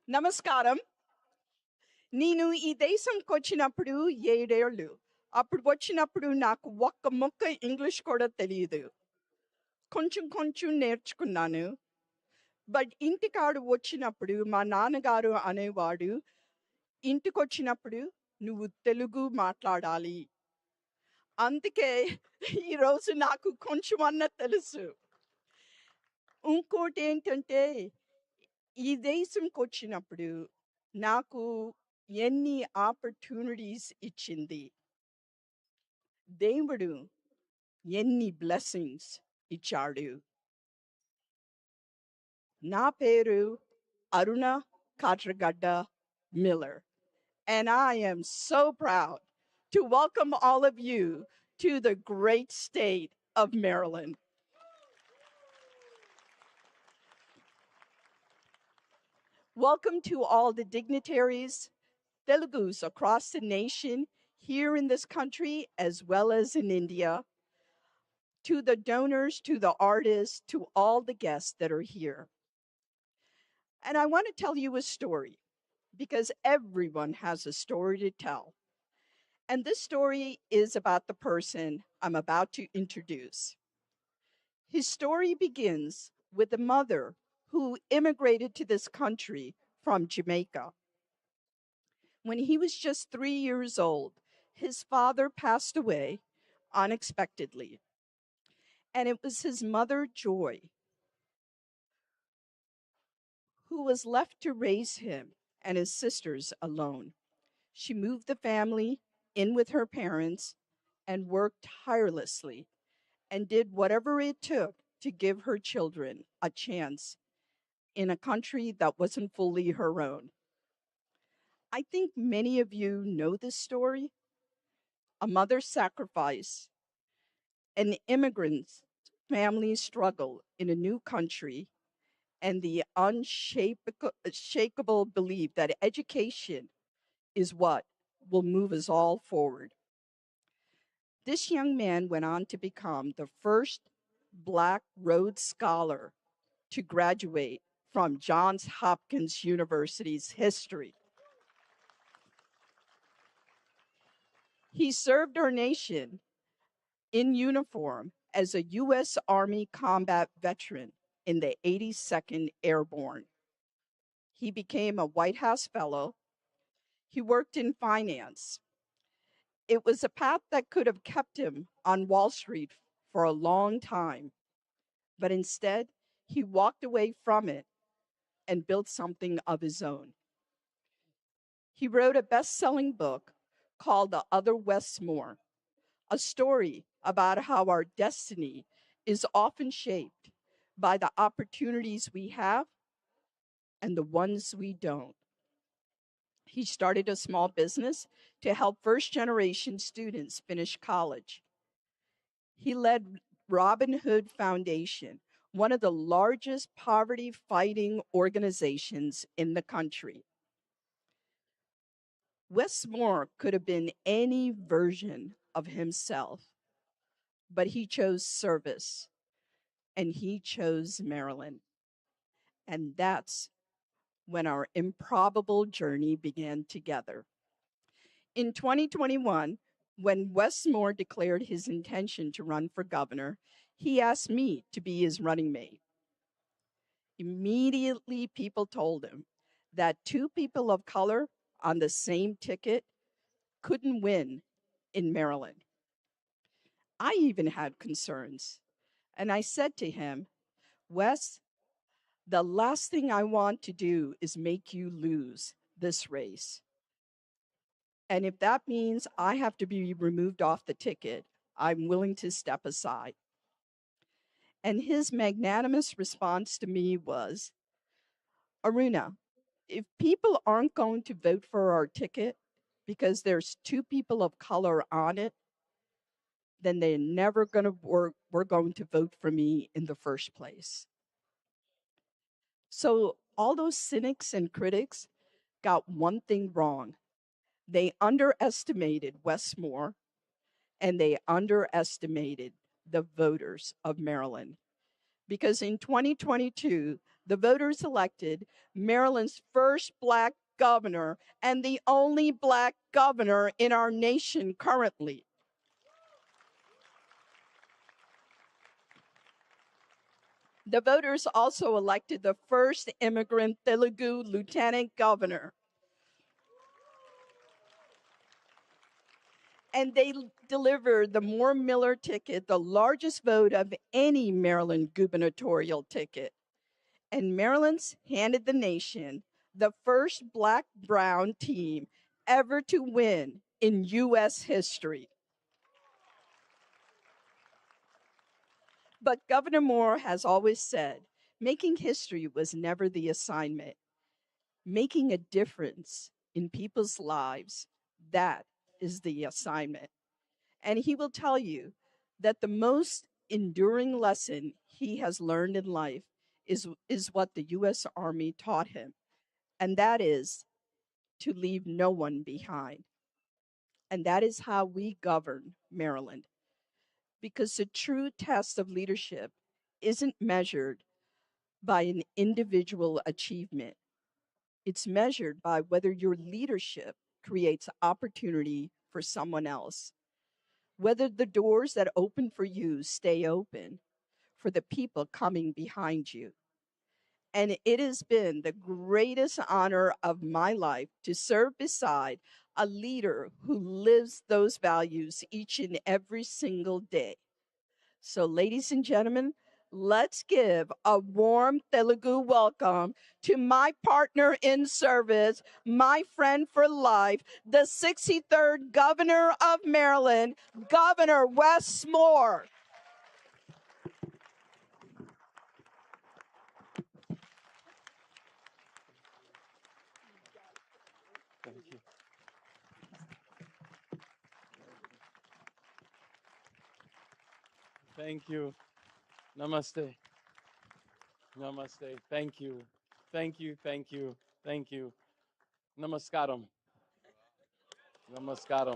నమస్కారం. నేను ఈ దేశంకొచ్చినప్పుడు 7 ఏళ్ళు. అప్పుడు వచ్చినప్పుడు నాకు ఒక్క ముక్క ఇంగ్లీష్ కూడా తెలీదు. కొంచెం కొంచెం నేర్చుకున్నాను. బట్ ఇంటికాడ వచ్చినప్పుడు మా నాన్నగారు అనేవాడు, "ఇంటికొచ్చినప్పుడు నువ్వు తెలుగు మాట్లాడాలి." అందుకే ఈరోజు నాకు కొంచెమన్నా తెలుసు. ఇంకోటేంటంటే, ఈ దేశంకొచ్చినప్పుడు నాకు ఎన్ని ఆపర్చునిటీస్ ఇచ్చింది. దేవుడు ఎన్ని బ్లెస్సింగ్స్ ఇచ్చాడు. నా పేరు అరుణ Katragadda Miller, and I am so proud to welcome all of you to the great state of Maryland. Welcome to all the dignitaries, Telugus across the nation, here in this country as well as in India, to the donors, to the artists, to all the guests that are here. And I want to tell you a story because everyone has a story to tell. And this story is about the person I'm about to introduce. His story begins with a mother who immigrated to this country from Jamaica. When he was just 3 years old, his father passed away unexpectedly. And it was his mother, Joy, who was left to raise him and his sisters alone. She moved the family in with her parents and worked tirelessly and did whatever it took to give her children a chance in a country that wasn't fully her own. I think many of you know this story, a mother's sacrifice, an immigrant's family struggle in a new country, and the unshakable belief that education is what will move us all forward. This young man went on to become the first Black Rhodes Scholar to graduate from Johns Hopkins University's history. He served our nation in uniform as a U.S. Army combat veteran in the 82nd Airborne. He became a White House Fellow. He worked in finance. It was a path that could have kept him on Wall Street for a long time, but instead, he walked away from it and built something of his own. He wrote a best selling book called The Other Westmore, a story about how our destiny is often shaped by the opportunities we have and the ones we don't. He started a small business to help first generation students finish college. He led Robin Hood Foundation, one of the largest poverty fighting organizations in the country. Westmore could have been any version of himself, but he chose service and he chose Maryland. And that's when our improbable journey began together. In 2021, when Westmore declared his intention to run for governor, he asked me to be his running mate. Immediately, people told him that two people of color on the same ticket couldn't win in Maryland. I even had concerns. And I said to him, Wes, the last thing I want to do is make you lose this race. And if that means I have to be removed off the ticket, I'm willing to step aside. And his magnanimous response to me was, Aruna, if people aren't going to vote for our ticket because there's two people of color on it, then they're never going to were going to vote for me in the first place. So all those cynics and critics got one thing wrong. They underestimated Westmore and they underestimated the voters of Maryland. Because in 2022, The voters elected Maryland's first Black governor and the only Black governor in our nation currently. The voters also elected the first immigrant Telugu lieutenant governor. And they delivered the Moore Miller ticket, the largest vote of any Maryland gubernatorial ticket. And Maryland's handed the nation the first Black Brown team ever to win in U.S. history. But Governor Moore has always said making history was never the assignment. Making a difference in people's lives, that is the assignment. And he will tell you that the most enduring lesson he has learned in life is what the U.S. Army taught him, and that is to leave no one behind. And that is how we govern Maryland. Because the true test of leadership isn't measured by an individual achievement, it's measured by whether your leadership creates opportunity for someone else, whether the doors that open for you stay open for the people coming behind you. And it has been the greatest honor of my life to serve beside a leader who lives those values each and every single day. So, ladies and gentlemen, let's give a warm Telugu welcome to my partner in service, my friend for life, the 63rd Governor of Maryland, Governor Wes Moore. Thank you. Thank you. Namaste. Namaste. Thank you. Thank you. Thank you. Thank you. Namaskaram. Namaskaram.